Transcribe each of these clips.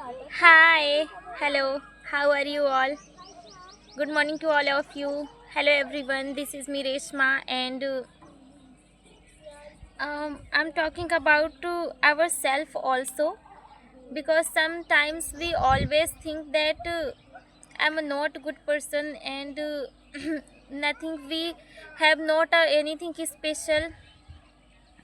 Hi, hello, how are you all? Good morning to all of you. Hello everyone, this is me Reshma and I'm talking about ourselves also because sometimes we always think that I'm not a good person and nothing we have not anything special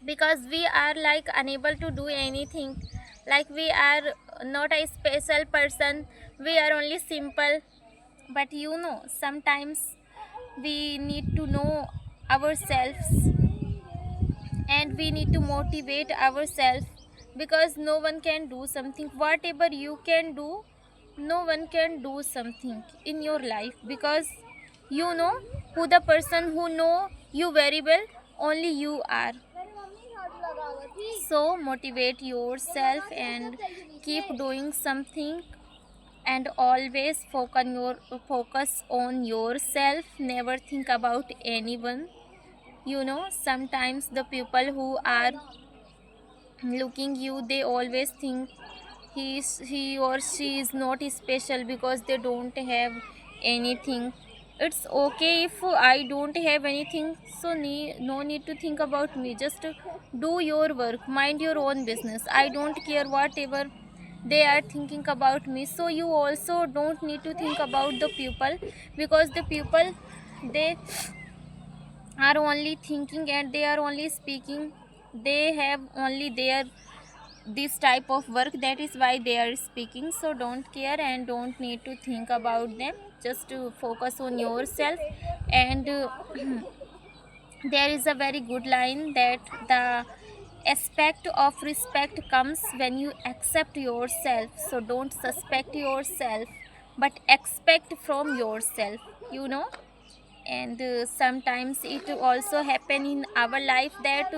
because we are like unable to do anything, like we are not a special person, we are only simple. But sometimes we need to know ourselves and we need to motivate ourselves because no one can do something whatever you can do. No one can do something in your life because you know who the person who know you very well, only you are. So motivate yourself and keep doing something and always focus on yourself. Never think about anyone. Sometimes the people who are looking you, they always think he or she is not special because they don't have anything. It's okay if I don't have anything, so no need to think about me. Just do your work, mind your own business. I don't care whatever they are thinking about me, so you also don't need to think about the people because the people, they are only thinking and they are only speaking. They have only their this type of work, that is why they are speaking. So don't care and don't need to think about them. Just to focus on yourself. And there is a very good line that the aspect of respect comes when you accept yourself. So don't suspect yourself but expect from yourself, and sometimes it also happen in our life that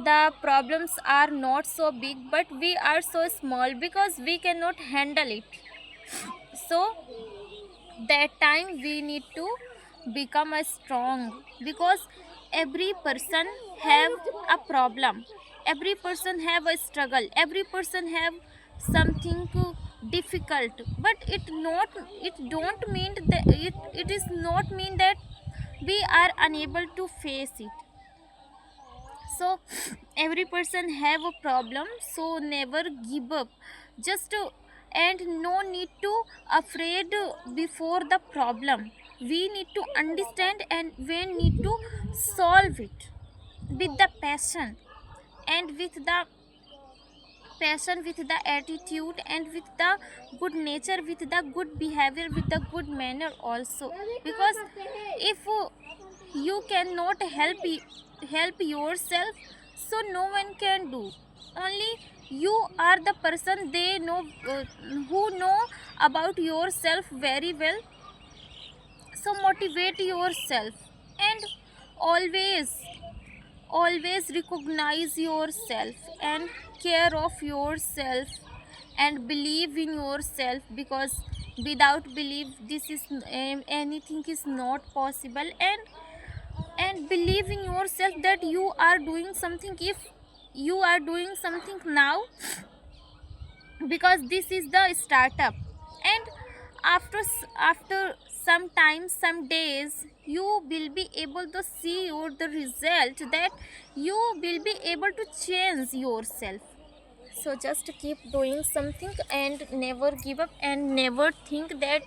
the problems are not so big but we are so small because we cannot handle it. So that time we need to become a strong because every person have a problem, every person have a struggle, every person have something difficult. But it don't mean that it is not mean that we are unable to face it. So every person have a problem, so never give up. Just and no need to afraid before the problem. We need to understand and we need to solve it with the passion, and with the attitude, and with the good nature, with the good behavior, with the good manner also. Because if you cannot help yourself, so no one can do. Only you are the person they know, who know about yourself very well. So motivate yourself and always always recognize yourself and care of yourself and believe in yourself, because without belief this is anything is not possible. And believe in yourself that you are doing something. If you are doing something now, because this is the startup, and after some time, some days, you will be able to see the result, that you will be able to change yourself. So just keep doing something and never give up and never think that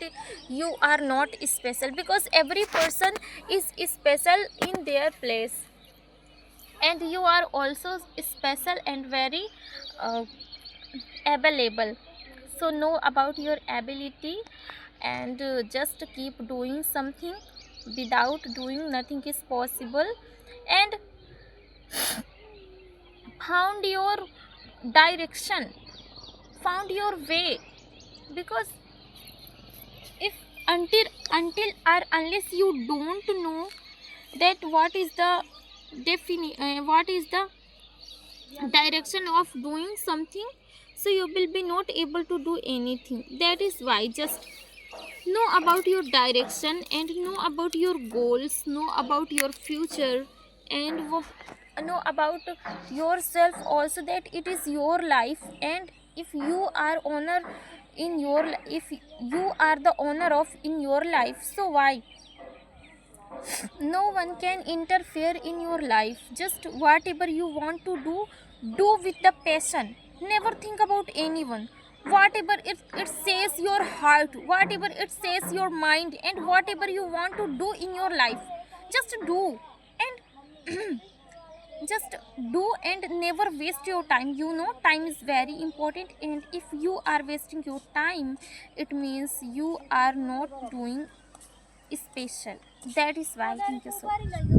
you are not special, because every person is special in their place, and you are also special and very uh, available. So know about your ability and just keep doing something. Without doing, nothing is possible. And found your direction, found your way, because if until or unless you don't know that what is the what is the direction of doing something, so you will be not able to do anything. That is why just know about your direction and know about your goals, know about your future, and know about yourself also, that it is your life. And if you are honor in your if you are the owner of in your life, so why? No one can interfere in your life. Just whatever you want to do with the passion. Never think about anyone. Whatever it says your heart, whatever it says your mind, and whatever you want to do in your life, just do. And just do and never waste your time. You know, time is very important, and if you are wasting your time, it means you are not doing special. That is why. Thank you so much.